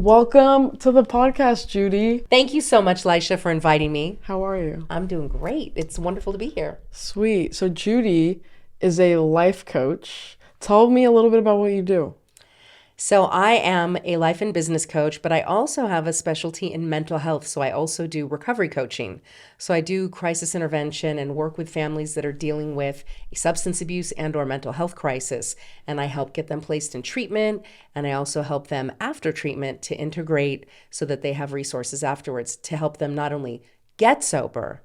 Welcome to the podcast, Judy. Thank you so much, Laisha, for inviting me. How are you? I'm doing great. It's wonderful to be here. Sweet. So Judy is a life coach. Tell me a little bit about what you do. So I am a life and business coach, but I also have a specialty in mental health. So I also do recovery coaching. So I do crisis intervention and work with families that are dealing with a substance abuse and or mental health crisis. And I help get them placed in treatment. And I also help them after treatment to integrate so that they have resources afterwards to help them not only get sober,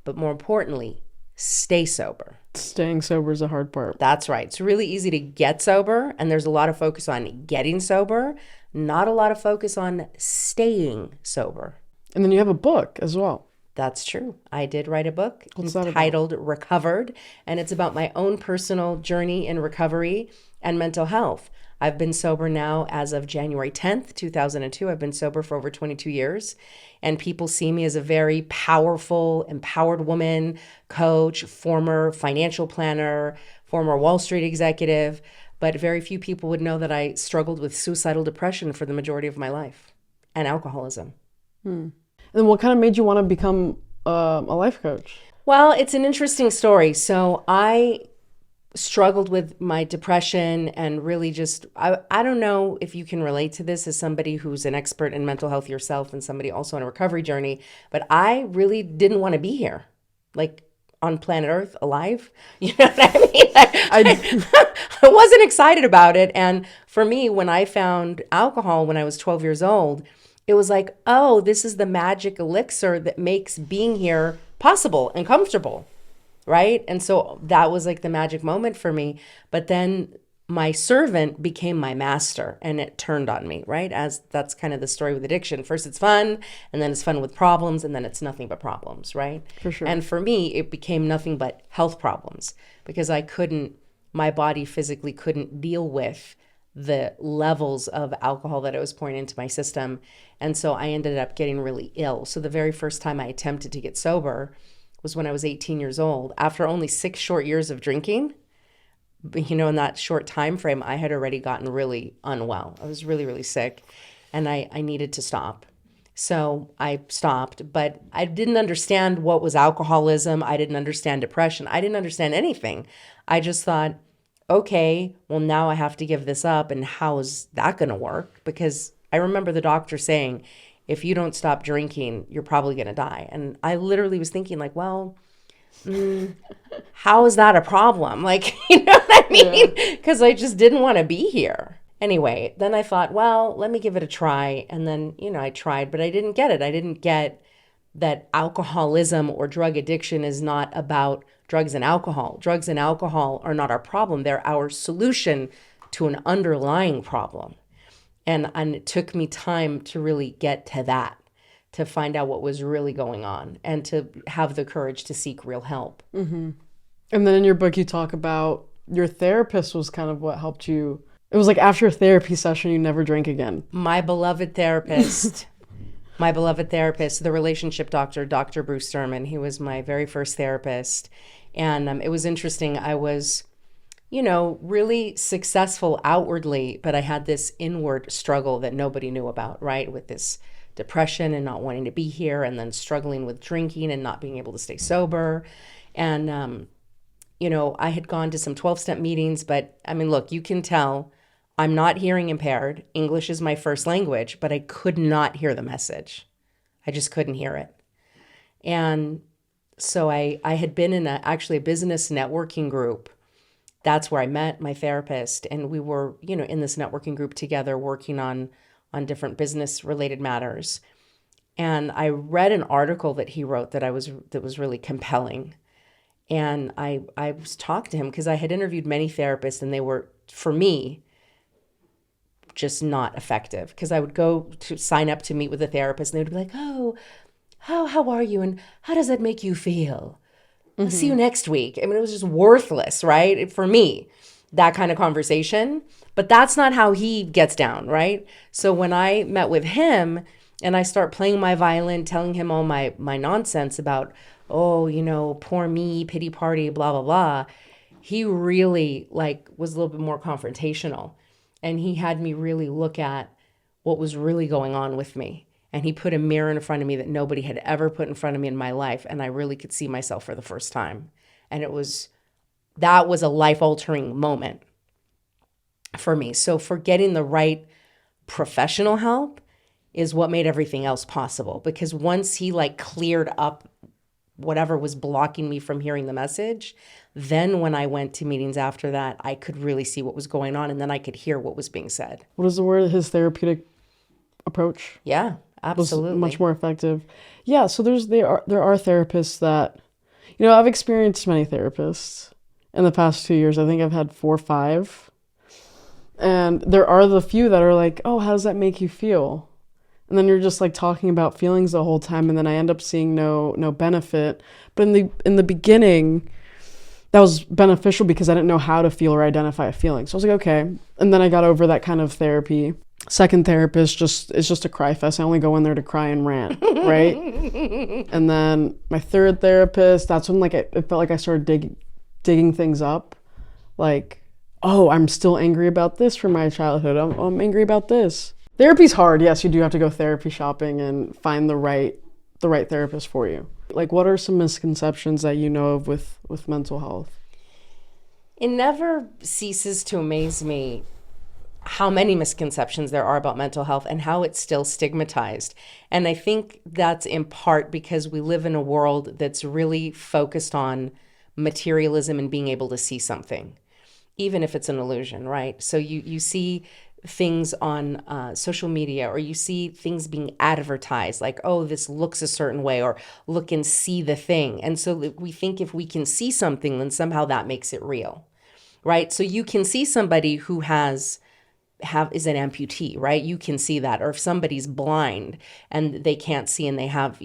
but more importantly, stay sober. Staying sober is a hard part. That's right. It's really easy to get sober, and there's a lot of focus on getting sober, not a lot of focus on staying sober. And then you have a book as well. That's true. I did write a book What's titled Recovered, and it's about my own personal journey in recovery and mental health. I've been sober now as of January 10th, 2002. I've been sober for over 22 years. And people see me as a very powerful, empowered woman, coach, former financial planner, former Wall Street executive. But very few people would know that I struggled with suicidal depression for the majority of my life and alcoholism. And then what kind of made you want to become a life coach? Well, it's an interesting story. So I struggled with my depression and really just, I don't know if you can relate to this as somebody who's an expert in mental health yourself and somebody also on a recovery journey, but I really didn't want to be here, like on planet Earth, alive. You know what I mean? I wasn't excited about it. And for me, when I found alcohol when I was 12 years old, it was like, oh, this is the magic elixir that makes being here possible and comfortable. Right? And so that was like the magic moment for me. But then my servant became my master and it turned on me, right? As that's kind of the story with addiction. First it's fun, and then it's fun with problems, and then it's nothing but problems, right? For sure. And for me, it became nothing but health problems because my body physically couldn't deal with the levels of alcohol that I was pouring into my system. And so I ended up getting really ill. So the very first time I attempted to get sober was when I was 18 years old. After only 6 short years of drinking, in that short time frame, I had already gotten really unwell. I was really, really sick, and I needed to stop. So I stopped, but I didn't understand what was alcoholism. I didn't understand depression. I didn't understand anything. I just thought, okay, well, now I have to give this up, and how is that going to work? Because I remember the doctor saying, if you don't stop drinking, you're probably going to die. And I literally was thinking like, well, how is that a problem? Like, you know what I mean? Because I just didn't want to be here. Anyway, then I thought, well, let me give it a try. And then, I tried, but I didn't get it. I didn't get that alcoholism or drug addiction is not about drugs and alcohol. Drugs and alcohol are not our problem. They're our solution to an underlying problem. And it took me time to really get to that, to find out what was really going on and to have the courage to seek real help. Mm-hmm. And then in your book, you talk about your therapist was kind of what helped you. It was like after a therapy session, you never drank again. My beloved therapist, the relationship doctor, Dr. Bruce Sturman, he was my very first therapist. And it was interesting. I was really successful outwardly, but I had this inward struggle that nobody knew about, right? With this depression and not wanting to be here, and then struggling with drinking and not being able to stay sober. And, I had gone to some 12-step meetings, but I mean, look, you can tell I'm not hearing impaired. English is my first language, but I could not hear the message. I just couldn't hear it. And so I had been in actually a business networking group. That's where I met my therapist, and we were, in this networking group together working on different business related matters. And I read an article that he wrote that was really compelling. And I was talking to him because I had interviewed many therapists, and they were, for me, just not effective. Because I would go to sign up to meet with a therapist, and they would be like, oh, how are you? And how does that make you feel? I'll see you next week. I mean, it was just worthless, right? For me, that kind of conversation. But that's not how he gets down, right? So when I met with him and I start playing my violin, telling him all my nonsense about, poor me, pity party, blah, blah, blah, he really was a little bit more confrontational. And he had me really look at, what was really going on with me. And he put a mirror in front of me that nobody had ever put in front of me in my life. And I really could see myself for the first time. And that was a life-altering moment for me. So for getting the right professional help is what made everything else possible. Because once he cleared up whatever was blocking me from hearing the message, then when I went to meetings after that, I could really see what was going on, and then I could hear what was being said. What is the word? His therapeutic approach? Yeah, absolutely. Was much more effective. Yeah, so there are therapists that, I've experienced many therapists in the past 2 years. I think I've had 4 or 5. And there are the few that are like, oh, how does that make you feel? And then you're just talking about feelings the whole time, and then I end up seeing no benefit. But in the beginning, that was beneficial because I didn't know how to feel or identify a feeling. So I was like, okay. And then I got over that kind of therapy. Second therapist is just a cry fest. I only go in there to cry and rant, right? And then my third therapist, that's when it felt like I started digging things up. Oh, I'm still angry about this from my childhood. I'm angry about this. Therapy's hard. Yes, you do have to go therapy shopping and find the right therapist for you. What are some misconceptions that you know of with mental health? It never ceases to amaze me how many misconceptions there are about mental health and how it's still stigmatized. And I think that's in part because we live in a world that's really focused on materialism and being able to see something, even if it's an illusion, right? So you see things on social media, or you see things being advertised oh, this looks a certain way, or look and see the thing. And so we think if we can see something, then somehow that makes it real, right? So you can see somebody who is an amputee, right? You can see that. Or if somebody's blind and they can't see and they have,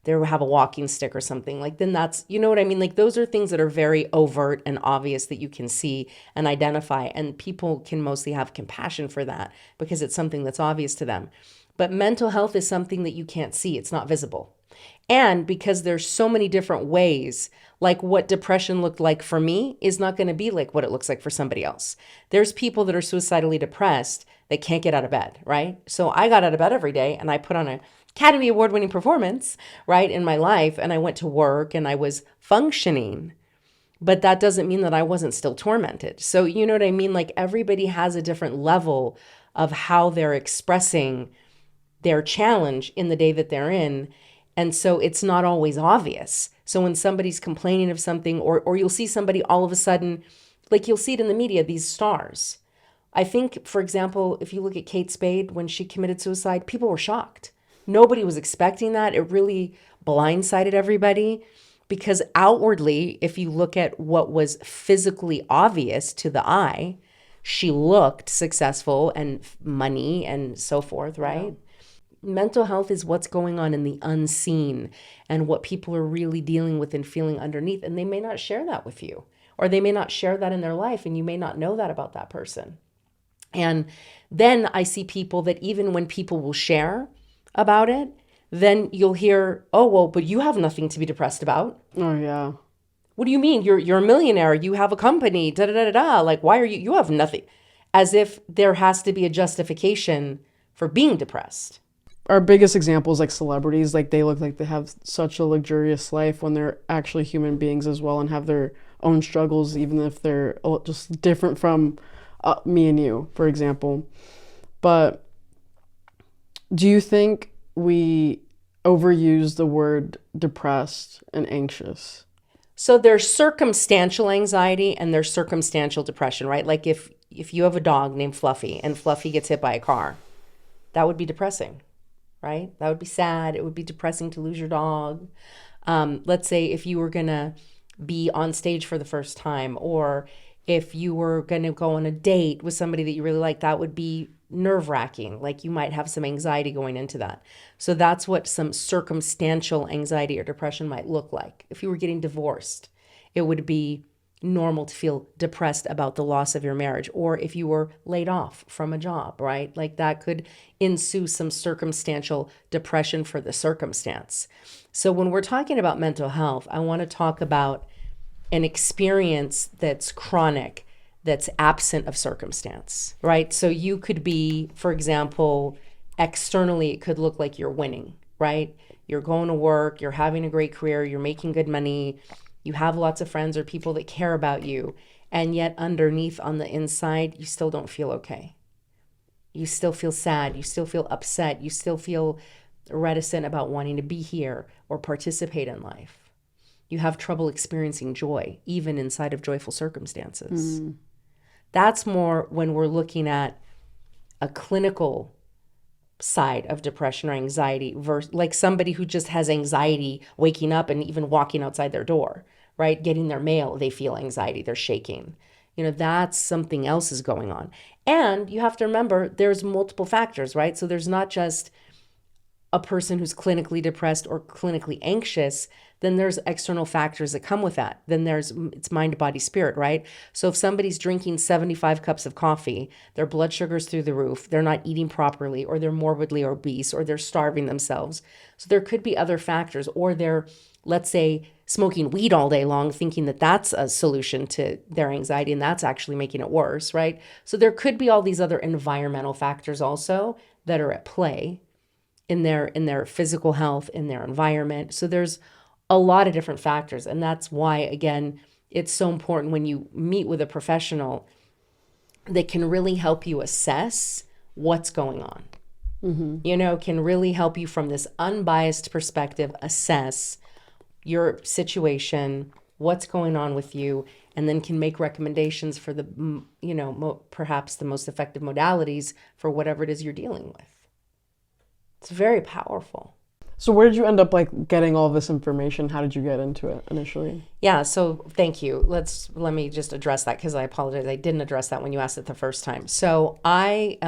they have a walking stick or something, then that's, you know what I mean? Those are things that are very overt and obvious that you can see and identify, and people can mostly have compassion for that because it's something that's obvious to them. But mental health is something that you can't see. It's not visible. And because there's so many different ways, what depression looked like for me is not going to be like what it looks like for somebody else. There's people that are suicidally depressed that can't get out of bed, right? So I got out of bed every day and I put on a Academy Award-winning performance, right, in my life, and I went to work and I was functioning. But that doesn't mean that I wasn't still tormented. So you know what I mean? Everybody has a different level of how they're expressing their challenge in the day that they're in. And so it's not always obvious. So when somebody's complaining of something, or you'll see somebody all of a sudden, you'll see it in the media, these stars. I think, for example, if you look at Kate Spade, when she committed suicide, people were shocked. Nobody was expecting that. It really blindsided everybody because outwardly, if you look at what was physically obvious to the eye, she looked successful and money and so forth, right? Yeah. Mental health is what's going on in the unseen and what people are really dealing with and feeling underneath. And they may not share that with you, or they may not share that in their life, and you may not know that about that person. And then I see people that even when people will share about it, then you'll hear, oh, well, but you have nothing to be depressed about. Oh, yeah. What do you mean? You're a millionaire. You have a company, da-da-da-da-da. Why are you have nothing? As if there has to be a justification for being depressed. Our biggest example is celebrities. They look like they have such a luxurious life when they're actually human beings as well and have their own struggles, even if they're just different from me and you, for example. But do you think we overuse the word depressed and anxious? So there's circumstantial anxiety and there's circumstantial depression, right? If you have a dog named Fluffy and Fluffy gets hit by a car, that would be depressing, right? That would be sad. It would be depressing to lose your dog. Let's say if you were going to be on stage for the first time, or if you were going to go on a date with somebody that you really like, that would be nerve-wracking. You might have some anxiety going into that. So that's what some circumstantial anxiety or depression might look like. If you were getting divorced, it would be normal to feel depressed about the loss of your marriage. Or if you were laid off from a job, right? That could ensue some circumstantial depression for the circumstance. So when we're talking about mental health, I want to talk about an experience that's chronic, that's absent of circumstance, right? So you could be, for example, externally, it could look like you're winning, right? You're going to work, you're having a great career, you're making good money, you have lots of friends or people that care about you, and yet underneath on the inside, you still don't feel okay. You still feel sad, you still feel upset, you still feel reticent about wanting to be here or participate in life. You have trouble experiencing joy, even inside of joyful circumstances. That's more when we're looking at a clinical side of depression or anxiety versus like somebody who just has anxiety waking up and even walking outside their door, right? Getting their mail, they feel anxiety, they're shaking. That's something else is going on. And you have to remember there's multiple factors, right? So there's not just a person who's clinically depressed or clinically anxious, then there's external factors that come with that. Then it's mind, body, spirit, right? So if somebody's drinking 75 cups of coffee, their blood sugar's through the roof, they're not eating properly, or they're morbidly obese, or they're starving themselves. So there could be other factors, or they're, let's say, smoking weed all day long, thinking that that's a solution to their anxiety, and that's actually making it worse, right? So there could be all these other environmental factors also that are at play in their physical health, in their environment. So there's a lot of different factors. And that's why, again, it's so important when you meet with a professional that can really help you assess what's going on. Can really help you from this unbiased perspective, assess your situation, what's going on with you, and then can make recommendations for the, perhaps the most effective modalities for whatever it is you're dealing with. It's very powerful. So where did you end up getting all this information? How did you get into it initially? Yeah, so thank you. Let me just address that because I apologize. I didn't address that when you asked it the first time. So I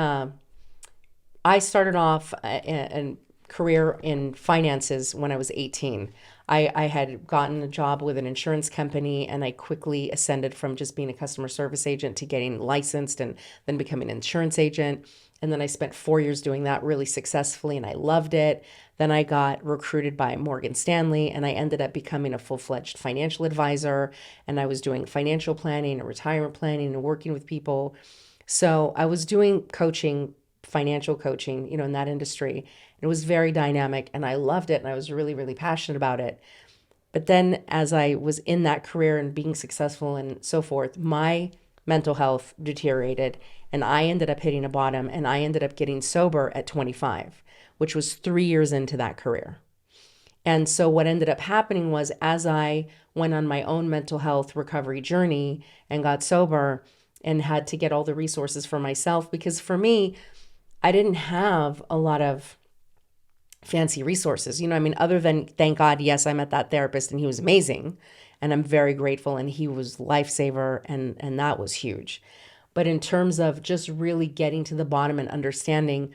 started off a career in finances when I was 18. I had gotten a job with an insurance company, and I quickly ascended from just being a customer service agent to getting licensed and then becoming an insurance agent. And then I spent 4 years doing that really successfully, and I loved it. Then I got recruited by Morgan Stanley, and I ended up becoming a full-fledged financial advisor. And I was doing financial planning and retirement planning and working with people. So I was doing coaching, financial coaching, in that industry. It was very dynamic, and I loved it, and I was really, really passionate about it. But then as I was in that career and being successful and so forth, my mental health deteriorated, and I ended up hitting a bottom, and I ended up getting sober at 25, which was 3 years into that career. And so what ended up happening was, as I went on my own mental health recovery journey and got sober and had to get all the resources for myself, because for me, I didn't have a lot of fancy resources, other than, thank God, yes, I met that therapist and he was amazing, and I'm very grateful, and he was lifesaver, and that was huge. But in terms of just really getting to the bottom and understanding,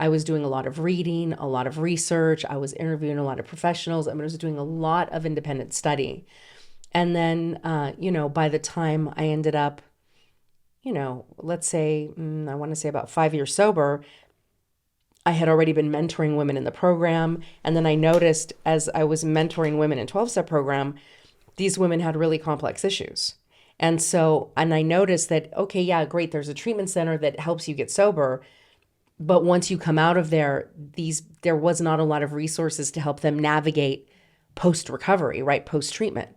I was doing a lot of reading, a lot of research. I was interviewing a lot of professionals. I was doing a lot of independent study. And then, by the time I ended up, let's say, I want to say about 5 years sober, I had already been mentoring women in the program. And then I noticed as I was mentoring women in 12-step program, these women had really complex issues. And I noticed that, okay, yeah, great. There's a treatment center that helps you get sober. But once you come out of there, there was not a lot of resources to help them navigate post-recovery, right? Post-treatment.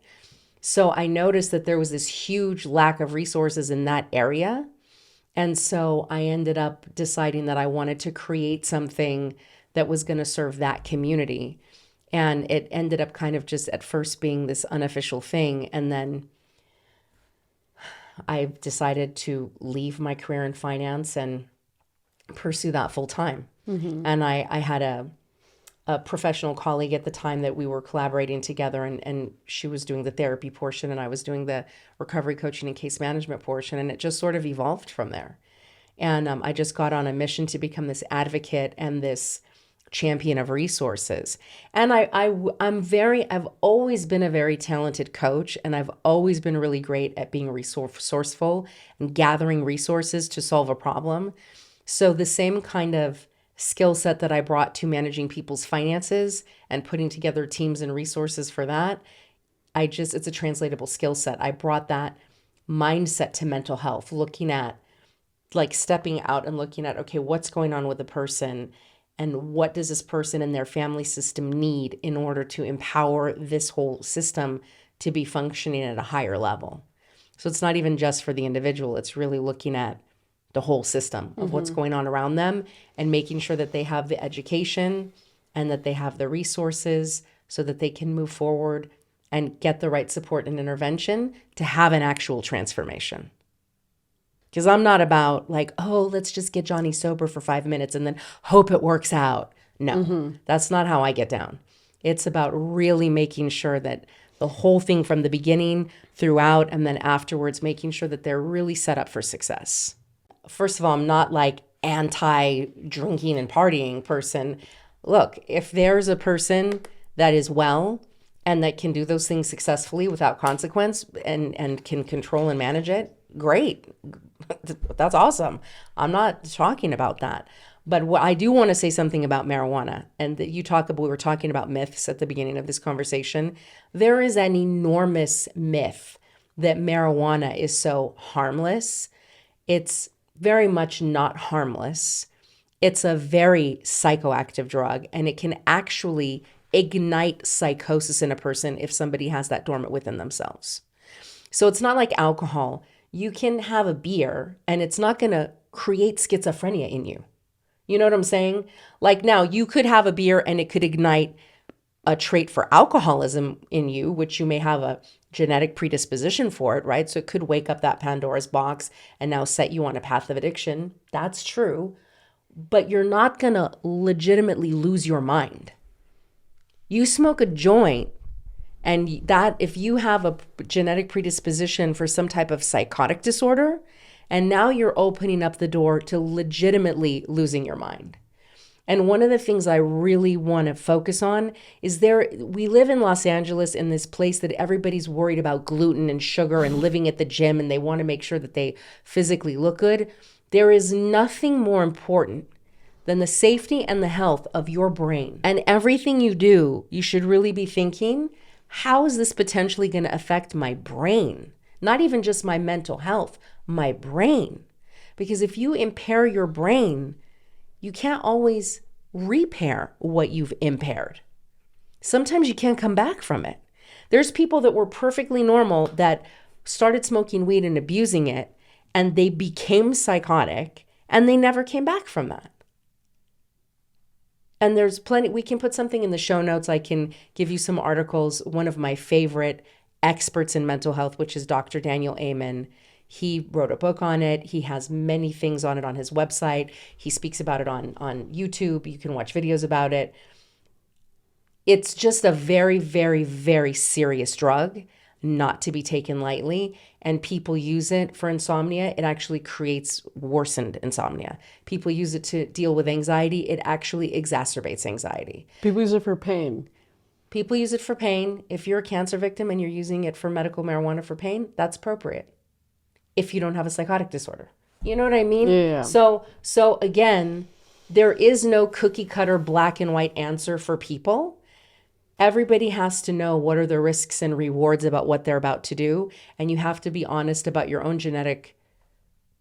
So I noticed that there was this huge lack of resources in that area. And so I ended up deciding that I wanted to create something that was going to serve that community. And it ended up kind of just at first being this unofficial thing. And then I decided to leave my career in finance and pursue that full time. And I had a professional colleague at the time that we were collaborating together, and she was doing the therapy portion and I was doing the recovery coaching and case management portion, and it just sort of evolved from there. And I just got on a mission to become this advocate and this champion of resources. And I've always been a very talented coach, and I've always been really great at being resourceful and gathering resources to solve a problem. So the same kind of skill set that I brought to managing people's finances and putting together teams and resources for that, it's a translatable skill set. I brought that mindset to mental health, looking at like stepping out and looking at, okay, what's going on with the person and what does this person and their family system need in order to empower this whole system to be functioning at a higher level. So it's not even just for the individual, it's really looking at the whole system of what's going on around them and making sure that they have the education and that they have the resources so that they can move forward and get the right support and intervention to have an actual transformation. Because I'm not about like, oh, let's just get Johnny sober for 5 minutes and then hope it works out. No, that's not how I get down. It's about really making sure that the whole thing from the beginning, throughout, and then afterwards, making sure that they're really set up for success. First of all, I'm not like anti-drinking and partying person. Look, if there's a person that is well and that can do those things successfully without consequence and can control and manage it, great. That's awesome. I'm not talking about that. But what I do want to say something about marijuana, and that we were talking about myths at the beginning of this conversation. There is an enormous myth that marijuana is so harmless. It's very much not harmless. It's a very psychoactive drug, and it can actually ignite psychosis in a person if somebody has that dormant within themselves. So it's not like alcohol. You can have a beer and it's not going to create schizophrenia in you. You know what I'm saying? Like now you could have a beer and it could ignite a trait for alcoholism in you, which you may have a genetic predisposition for it, right? So it could wake up that Pandora's box and now set you on a path of addiction. That's true. But you're not going to legitimately lose your mind. You smoke a joint, and that if you have a genetic predisposition for some type of psychotic disorder, and now you're opening up the door to legitimately losing your mind. And one of the things I really want to focus on is we live in Los Angeles, in this place that everybody's worried about gluten and sugar and living at the gym, and they want to make sure that they physically look good. There is nothing more important than the safety and the health of your brain. And everything you do, you should really be thinking, how is this potentially going to affect my brain? Not even just my mental health, my brain. Because if you impair your brain, you can't always repair what you've impaired. Sometimes you can't come back from it. There's people that were perfectly normal that started smoking weed and abusing it, and they became psychotic, and they never came back from that. And there's plenty, we can put something in the show notes. I can give you some articles. One of my favorite experts in mental health, which is Dr. Daniel Amen. He wrote a book on it. He has many things on it on his website. He speaks about it on YouTube. You can watch videos about it. It's just a very, very, very serious drug, not to be taken lightly. And people use it for insomnia. It actually creates worsened insomnia. People use it to deal with anxiety. It actually exacerbates anxiety. People use it for pain. People use it for pain. If you're a cancer victim and you're using it for medical marijuana for pain, that's appropriate. If you don't have a psychotic disorder. You know what I mean? Yeah. So again, there is no cookie cutter black and white answer for people. Everybody has to know what are the risks and rewards about what they're about to do. And you have to be honest about your own genetic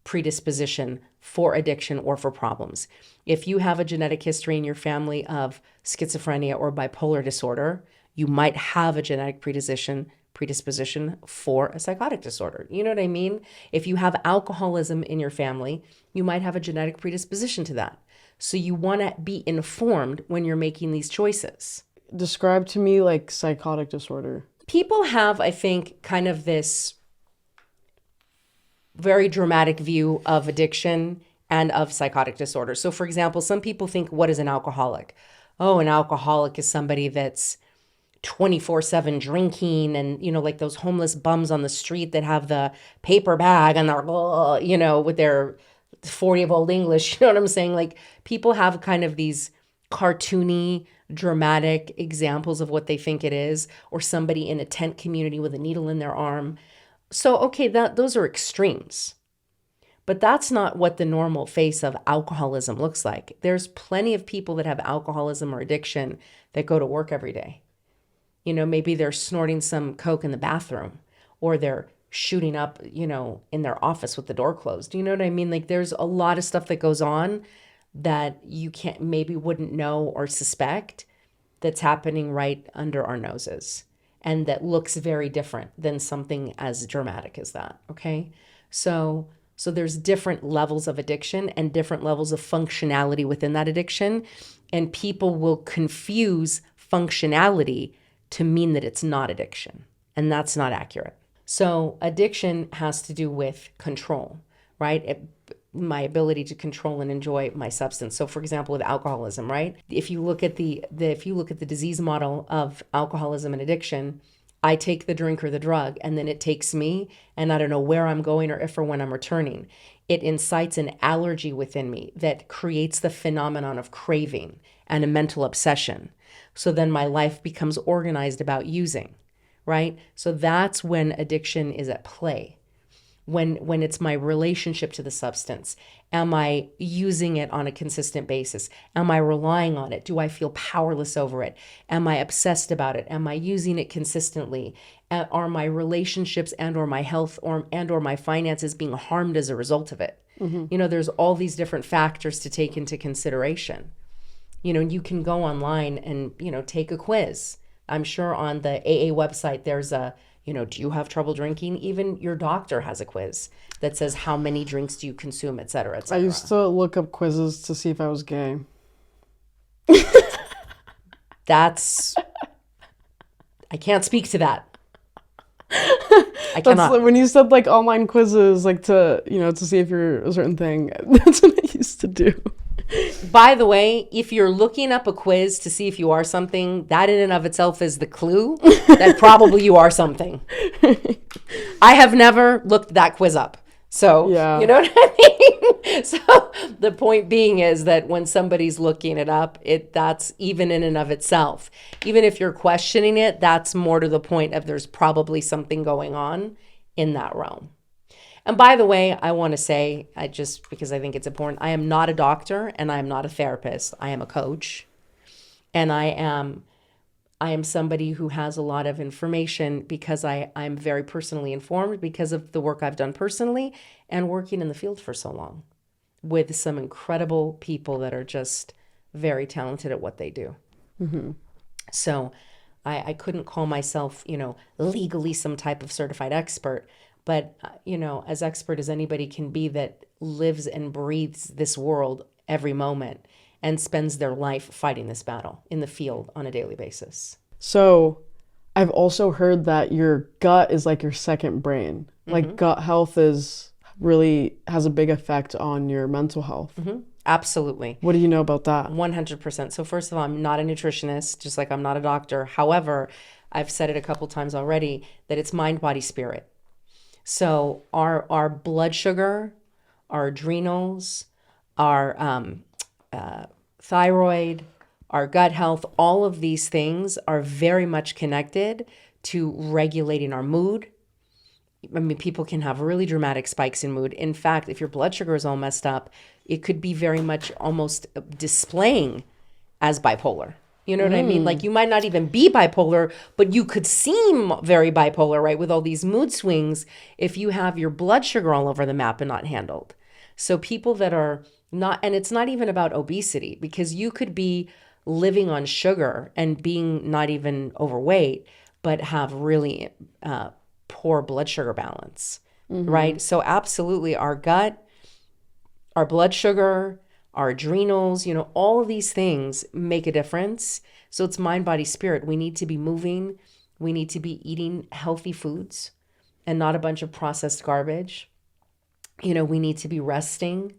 predisposition for addiction or for problems. If you have a genetic history in your family of schizophrenia or bipolar disorder, you might have a genetic predisposition for a psychotic disorder. You know what I mean? If you have alcoholism in your family, you might have a genetic predisposition to that. So you want to be informed when you're making these choices. Describe to me like psychotic disorder. People have, I think, kind of this very dramatic view of addiction and of psychotic disorder. So for example, some people think, what is an alcoholic? Oh, an alcoholic is somebody that's 24/7 drinking, and, you know, like those homeless bums on the street that have the paper bag and they're, you know, with their 40 of Old English, you know what I'm saying? Like people have kind of these cartoony, dramatic examples of what they think it is, or somebody in a tent community with a needle in their arm. So, okay, those are extremes. But that's not what the normal face of alcoholism looks like. There's plenty of people that have alcoholism or addiction that go to work every day. You know, maybe they're snorting some coke in the bathroom, or they're shooting up, in their office with the door closed. You know what I mean? Like there's a lot of stuff that goes on that you wouldn't know or suspect that's happening right under our noses, and that looks very different than something as dramatic as that. Okay. So there's different levels of addiction and different levels of functionality within that addiction. And people will confuse functionality to mean that it's not addiction. And that's not accurate. So addiction has to do with control, right? My ability to control and enjoy my substance. So for example, with alcoholism, right? If you look at the disease model of alcoholism and addiction, I take the drink or the drug, and then it takes me, and I don't know where I'm going or if or when I'm returning. It incites an allergy within me that creates the phenomenon of craving and a mental obsession. So then my life becomes organized about using, right? So that's when addiction is at play. When it's my relationship to the substance. Am I using it on a consistent basis? Am I relying on it? Do I feel powerless over it? Am I obsessed about it? Am I using it consistently? Are my relationships and or my health and or my finances being harmed as a result of it? Mm-hmm. There's all these different factors to take into consideration. You can go online and, take a quiz. I'm sure on the AA website, there's a, do you have trouble drinking? Even your doctor has a quiz that says how many drinks do you consume, et cetera, et cetera. I used to look up quizzes to see if I was gay. I can't speak to that. I cannot. That's when you said like online quizzes, like to see if you're a certain thing. That's what I used to do. By the way, if you're looking up a quiz to see if you are something, that in and of itself is the clue that probably you are something. I have never looked that quiz up. So, yeah. You know what I mean? So the point being is that when somebody's looking it up, that's even in and of itself. Even if you're questioning it, that's more to the point of there's probably something going on in that realm. And by the way, I want to say, because I think it's important, I am not a doctor and I am not a therapist. I am a coach, and I am somebody who has a lot of information because I'm very personally informed because of the work I've done personally and working in the field for so long with some incredible people that are just very talented at what they do. Mm-hmm. So I couldn't call myself, legally some type of certified expert. But, as expert as anybody can be that lives and breathes this world every moment and spends their life fighting this battle in the field on a daily basis. So I've also heard that your gut is like your second brain. Mm-hmm. Like gut health really has a big effect on your mental health. Mm-hmm. Absolutely. What do you know about that? 100%. So first of all, I'm not a nutritionist, just like I'm not a doctor. However, I've said it a couple times already that it's mind, body, spirit. So our blood sugar, our adrenals, our thyroid, our gut health, all of these things are very much connected to regulating our mood. I mean, people can have really dramatic spikes in mood. In fact, if your blood sugar is all messed up, it could be very much almost displaying as bipolar. You know what I mean? Like you might not even be bipolar, but you could seem very bipolar, right? With all these mood swings if you have your blood sugar all over the map and not handled. So people that are not, and it's not even about obesity, because you could be living on sugar and being not even overweight, but have really poor blood sugar balance, right? So absolutely our gut, our blood sugar, our adrenals, all of these things make a difference. So it's mind, body, spirit. We need to be moving. We need to be eating healthy foods and not a bunch of processed garbage. We need to be resting,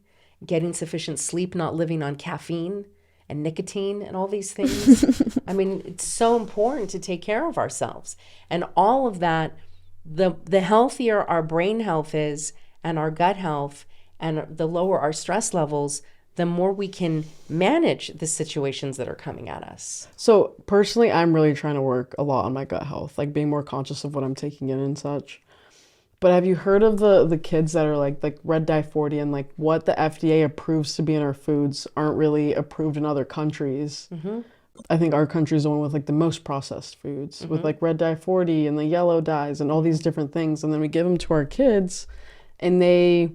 getting sufficient sleep, not living on caffeine and nicotine and all these things. I mean, it's so important to take care of ourselves. And all of that, the healthier our brain health is and our gut health and the lower our stress levels, the more we can manage the situations that are coming at us. So personally, I'm really trying to work a lot on my gut health, like being more conscious of what I'm taking in and such. But have you heard of the kids that are like red dye 40 and what the FDA approves to be in our foods aren't really approved in other countries I think our country's the one with like the most processed foods, with like red dye 40 and the yellow dyes and all these different things. And then we give them to our kids and they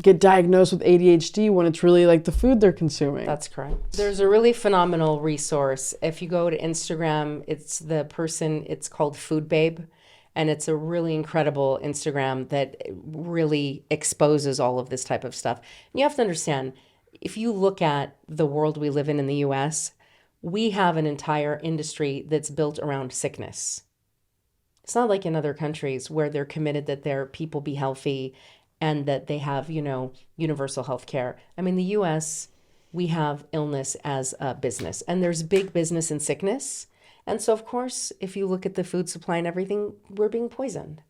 get diagnosed with ADHD when it's really like the food they're consuming. That's correct. There's a really phenomenal resource. If you go to Instagram, it's called Food Babe. And it's a really incredible Instagram that really exposes all of this type of stuff. And you have to understand, if you look at the world we live in the US, we have an entire industry that's built around sickness. It's not like in other countries where they're committed that their people be healthy and that they have, universal health care. I mean, the US, we have illness as a business, and there's big business in sickness. And so, of course, if you look at the food supply and everything, we're being poisoned.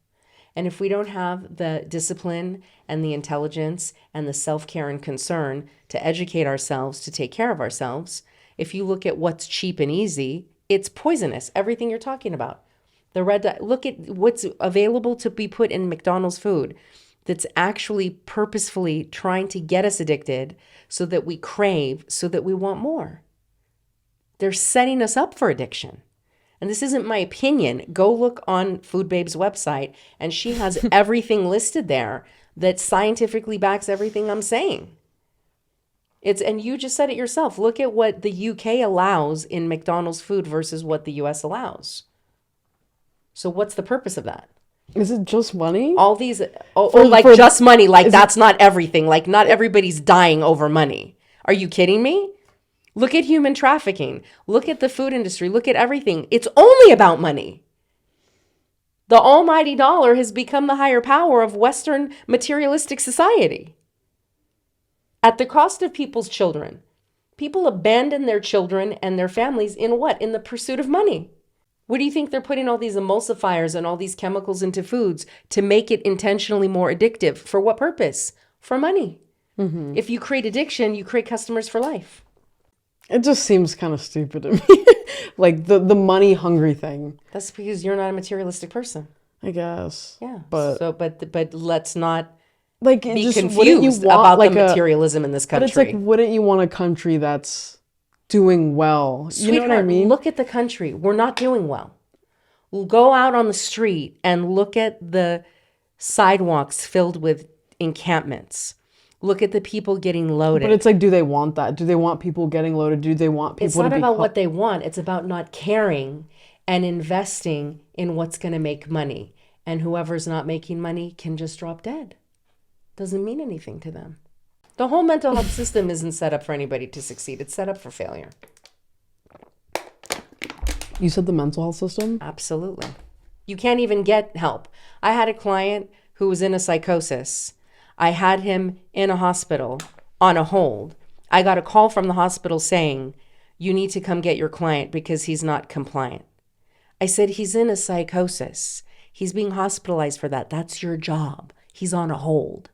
And if we don't have the discipline and the intelligence and the self-care and concern to educate ourselves, to take care of ourselves, if you look at what's cheap and easy, it's poisonous, everything you're talking about. The red dye, look at what's available to be put in McDonald's food that's actually purposefully trying to get us addicted so that we crave, so that we want more. They're setting us up for addiction. And this isn't my opinion. Go look on Food Babe's website, and she has everything listed there that scientifically backs everything I'm saying. And you just said it yourself. Look at what the UK allows in McDonald's food versus what the US allows. So what's the purpose of that? Is it just money? All these, just money, like that's not everything. Like not everybody's dying over money. Are you kidding me? Look at human trafficking. Look at the food industry. Look at everything. It's only about money. The almighty dollar has become the higher power of Western materialistic society. At the cost of people's children. People abandon their children and their families in what? In the pursuit of money. What do you think they're putting all these emulsifiers and all these chemicals into foods to make it intentionally more addictive? For what purpose? For money. Mm-hmm. If you create addiction, you create customers for life. It just seems kind of stupid to me. Like the money hungry thing. That's because you're not a materialistic person. I guess. Yeah. But let's not be confused about the materialism in this country. But it's like, wouldn't you want a country that's doing well? Sweetheart, you know what I mean? Look at the country. We're not doing well. We'll go out on the street and look at the sidewalks filled with encampments. Look at the people getting loaded. But it's like, do they want that? Do they want people getting loaded? Do they want people to be... It's not about what they want. It's about not caring and investing in what's going to make money. And whoever's not making money can just drop dead. Doesn't mean anything to them. The whole mental health system isn't set up for anybody to succeed. It's set up for failure. You said the mental health system? Absolutely. You can't even get help. I had a client who was in a psychosis. I had him in a hospital on a hold. I got a call from the hospital saying, you need to come get your client because he's not compliant. I said, he's in a psychosis. He's being hospitalized for that. That's your job. He's on a hold.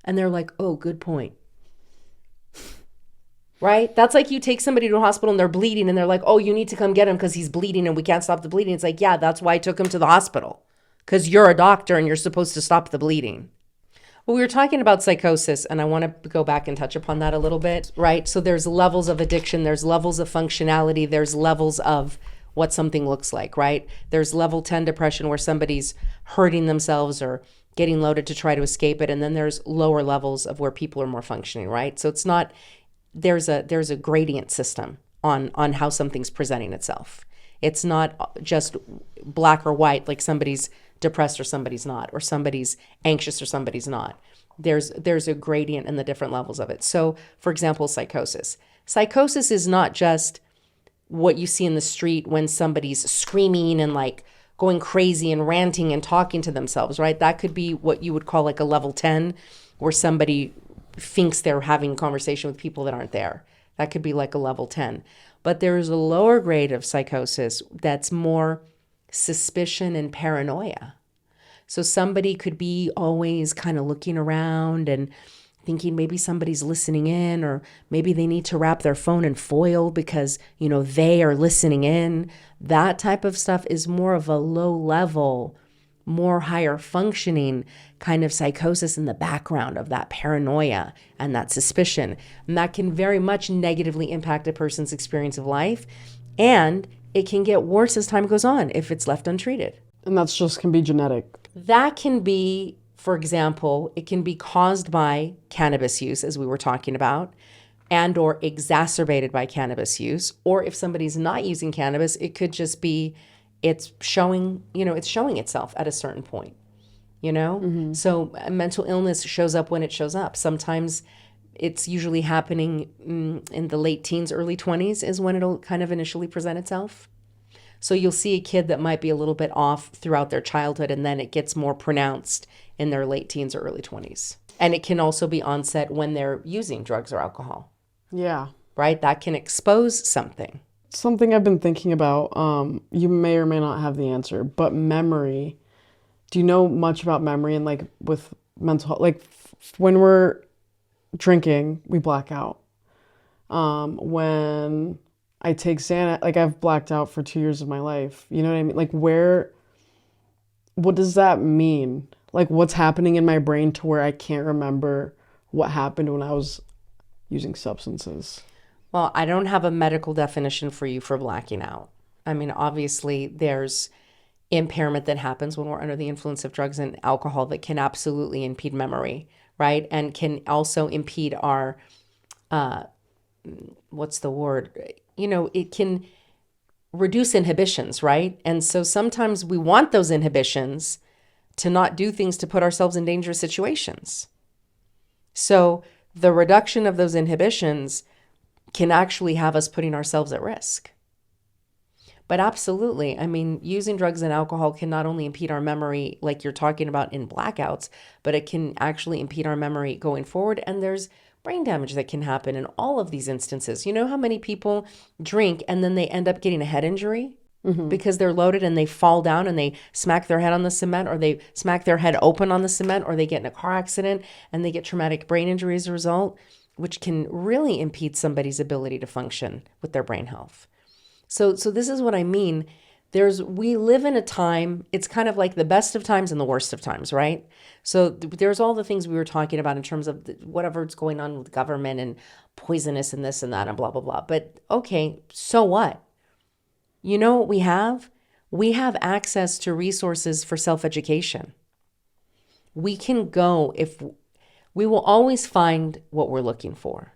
And they're like, oh, good point. Right? That's like you take somebody to a hospital and they're bleeding and they're like, oh, you need to come get him because he's bleeding and we can't stop the bleeding. It's like, yeah, that's why I took him to the hospital. Because you're a doctor and you're supposed to stop the bleeding. Well, we were talking about psychosis, and I want to go back and touch upon that a little bit, right? So there's levels of addiction, there's levels of functionality, there's levels of what something looks like, right? There's level 10 depression where somebody's hurting themselves or getting loaded to try to escape it, and then there's lower levels of where people are more functioning, right? So it's not, there's a gradient system on how something's presenting itself. It's not just black or white, like somebody's depressed or somebody's not, or somebody's anxious or somebody's not. There's a gradient in the different levels of it. So, for example, psychosis. Psychosis is not just what you see in the street when somebody's screaming and like going crazy and ranting and talking to themselves, right? That could be what you would call like a level 10, where somebody thinks they're having a conversation with people that aren't there. That could be like a level 10. But there's a lower grade of psychosis that's more suspicion and paranoia. So somebody could be always kind of looking around and thinking maybe somebody's listening in, or maybe they need to wrap their phone in foil because, they are listening in. That type of stuff is more of a low level, more higher functioning kind of psychosis in the background of that paranoia and that suspicion. And that can very much negatively impact a person's experience of life. And it can get worse as time goes on if it's left untreated. And that's just can be genetic. That can be, for example, it can be caused by cannabis use, as we were talking about, and or exacerbated by cannabis use. Or if somebody's not using cannabis, it could just be it's showing itself at a certain point, So mental illness shows up when it shows up. Sometimes it's usually happening in the late teens, early 20s is when it'll kind of initially present itself. So you'll see a kid that might be a little bit off throughout their childhood, and then it gets more pronounced in their late teens or early 20s. And it can also be onset when they're using drugs or alcohol. Yeah. Right? That can expose something. Something I've been thinking about, you may or may not have the answer, but memory. Do you know much about memory and like with mental health? Like when we're drinking, we black out. When I take Xanax, like I've blacked out for 2 years of my life. You know what I mean? Like what does that mean? Like what's happening in my brain to where I can't remember what happened when I was using substances? Well, I don't have a medical definition for you for blacking out. I mean, obviously there's impairment that happens when we're under the influence of drugs and alcohol that can absolutely impede memory, right? And can also impede our, what's the word? It can reduce inhibitions, right? And so sometimes we want those inhibitions to not do things to put ourselves in dangerous situations. So the reduction of those inhibitions can actually have us putting ourselves at risk. But absolutely, I mean, using drugs and alcohol can not only impede our memory like you're talking about in blackouts, but it can actually impede our memory going forward. And there's brain damage that can happen in all of these instances. You know how many people drink and then they end up getting a head injury because they're loaded and they fall down and they smack their head on the cement, or they smack their head open on the cement, or they get in a car accident and they get traumatic brain injury as a result, which can really impede somebody's ability to function with their brain health. So this is what I mean. We live in a time, it's kind of like the best of times and the worst of times, right? So there's all the things we were talking about in terms of whatever's going on with government and poisonous and this and that and blah, blah, blah. But okay, so what? You know what we have? We have access to resources for self-education. We can go we will always find what we're looking for.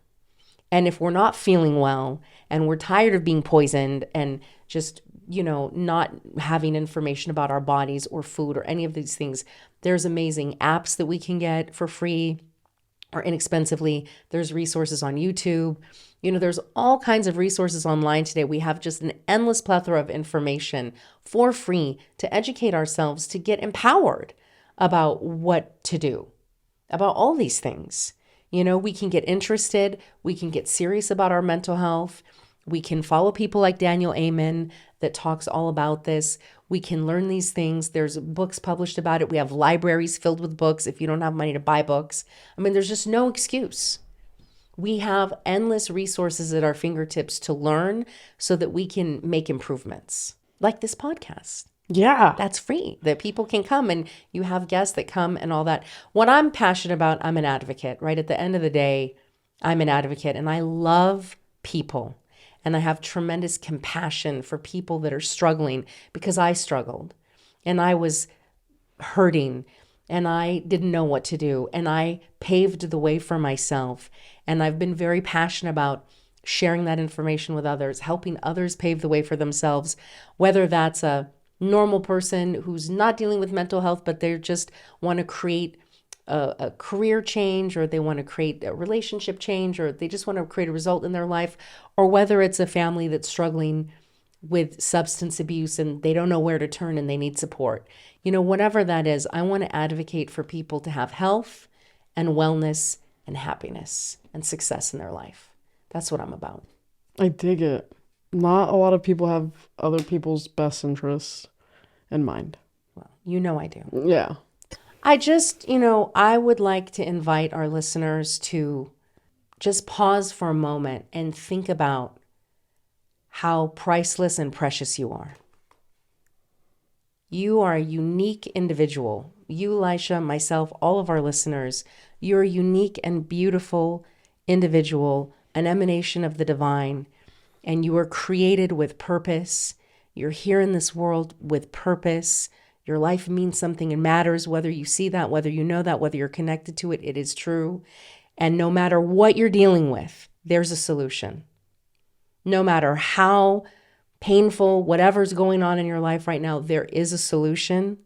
And if we're not feeling well and we're tired of being poisoned and just, not having information about our bodies or food or any of these things, there's amazing apps that we can get for free or inexpensively. There's resources on YouTube. There's all kinds of resources online today. We have just an endless plethora of information for free to educate ourselves, to get empowered about what to do, about all these things. We can get interested. We can get serious about our mental health. We can follow people like Daniel Amen that talks all about this. We can learn these things. There's books published about it. We have libraries filled with books if you don't have money to buy books. I mean, there's just no excuse. We have endless resources at our fingertips to learn so that we can make improvements, like this podcast. Yeah. That's free, that people can come and you have guests that come and all that. What I'm passionate about, I'm an advocate, right? At the end of the day, I'm an advocate and I love people and I have tremendous compassion for people that are struggling because I struggled and I was hurting and I didn't know what to do and I paved the way for myself. And I've been very passionate about sharing that information with others, helping others pave the way for themselves, whether that's a normal person who's not dealing with mental health, but they just want to create a career change, or they want to create a relationship change, or they just want to create a result in their life, or whether it's a family that's struggling with substance abuse and they don't know where to turn and they need support. Whatever that is, I want to advocate for people to have health and wellness and happiness and success in their life. That's what I'm about. I dig it. Not a lot of people have other people's best interests in mind. Well, I do. Yeah. I just, I would like to invite our listeners to just pause for a moment and think about how priceless and precious you are. You are a unique individual. You, Laisha, myself, all of our listeners, you're a unique and beautiful individual, an emanation of the divine, and you are created with purpose. You're here in this world with purpose. Your life means something and matters, whether you see that, whether you know that, whether you're connected to it, it is true. And no matter what you're dealing with, there's a solution. No matter how painful, whatever's going on in your life right now, there is a solution.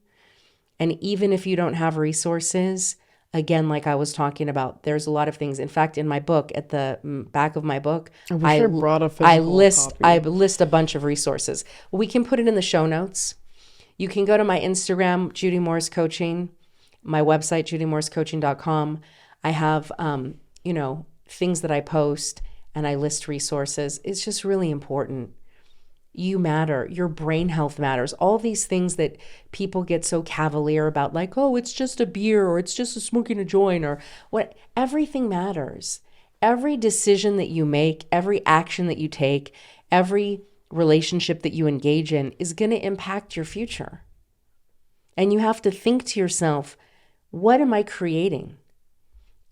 And even if you don't have resources, again, like I was talking about, there's a lot of things. In fact, in my book, at the back of my book, I list a bunch of resources. We can put it in the show notes. You can go to my Instagram, Judy Morris Coaching, my website, judymorriscoaching.com. I have, things that I post, and I list resources. It's just really important. You matter. Your brain health matters. All these things that people get so cavalier about, like, oh, it's just a beer, or it's just a smoking a joint, or what. Everything matters. Every decision that you make, every action that you take, every relationship that you engage in is going to impact your future. And you have to think to yourself, what am I creating?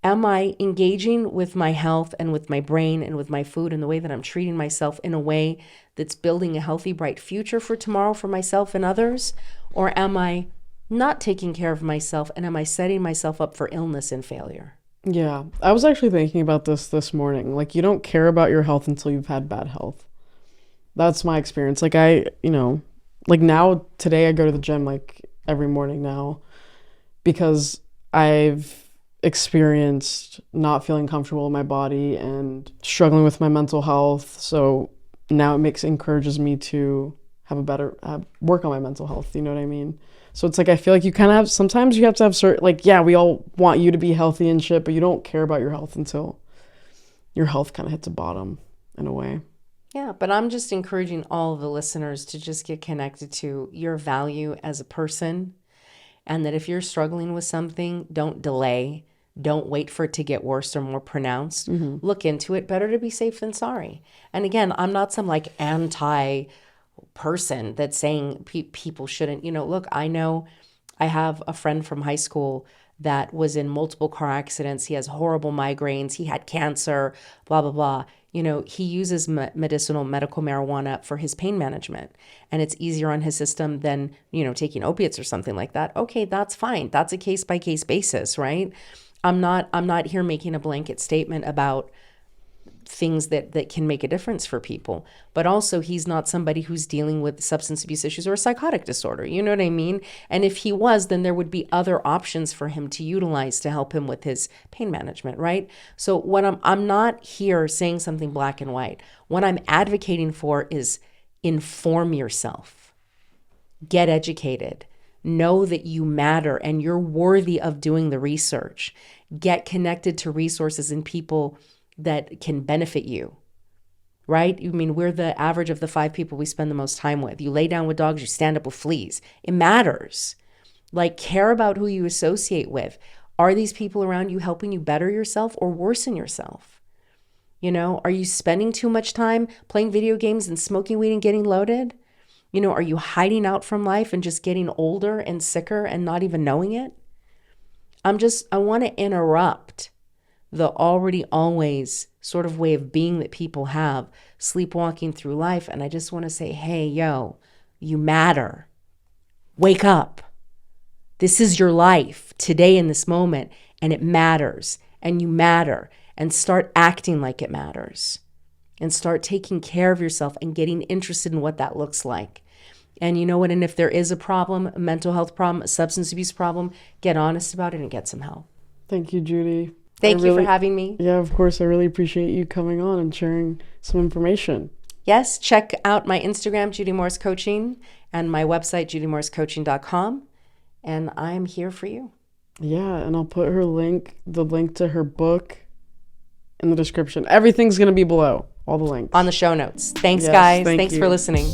Am I engaging with my health and with my brain and with my food and the way that I'm treating myself in a way that's building a healthy, bright future for tomorrow for myself and others? Or am I not taking care of myself, and am I setting myself up for illness and failure? Yeah, I was actually thinking about this morning. Like, you don't care about your health until you've had bad health. That's my experience. Like, now, today I go to the gym like every morning now because I've experienced not feeling comfortable in my body and struggling with my mental health. So now it encourages me to work on my mental health. You know what I mean? So it's like, I feel like you kind of sometimes you have to have certain, like, yeah, we all want you to be healthy and shit, but you don't care about your health until your health kind of hits a bottom in a way. Yeah, but I'm just encouraging all of the listeners to just get connected to your value as a person, and that if you're struggling with something, don't delay. Don't wait for it to get worse or more pronounced. Mm-hmm. Look into it. Better to be safe than sorry. And again, I'm not some like anti person that's saying people shouldn't, look, I know I have a friend from high school that was in multiple car accidents. He has horrible migraines. He had cancer, blah, blah, blah. He uses medical marijuana for his pain management, and it's easier on his system than, taking opiates or something like that. Okay, that's fine. That's a case by case basis, right? I'm not here making a blanket statement about things that can make a difference for people, but also he's not somebody who's dealing with substance abuse issues or a psychotic disorder. You know what I mean? And if he was, then there would be other options for him to utilize to help him with his pain management, right? So what I'm not here saying something black and white. What I'm advocating for is inform yourself, get educated, know that you matter and you're worthy of doing the research, get connected to resources and people that can benefit you, right? I mean, we're the average of the 5 people we spend the most time with. You lay down with dogs, you stand up with fleas. It matters. Like, care about who you associate with. Are these people around you helping you better yourself or worsen yourself? Are you spending too much time playing video games and smoking weed and getting loaded? Are you hiding out from life and just getting older and sicker and not even knowing it? I want to interrupt the already always sort of way of being that people have, sleepwalking through life. And I just want to say, hey, yo, you matter. Wake up. This is your life today in this moment, and it matters, and you matter, and start acting like it matters, and start taking care of yourself and getting interested in what that looks like. And you know what? And if there is a problem, a mental health problem, a substance abuse problem, get honest about it and get some help. Thank you, Judy. Thank you for having me. Yeah, of course. I really appreciate you coming on and sharing some information. Yes, check out my Instagram, Judy Morris Coaching, and my website, judymorriscoaching.com. And I'm here for you. Yeah, and I'll put the link to her book in the description. Everything's going to be below, all the links. On the show notes. Thanks, guys. Thanks for listening.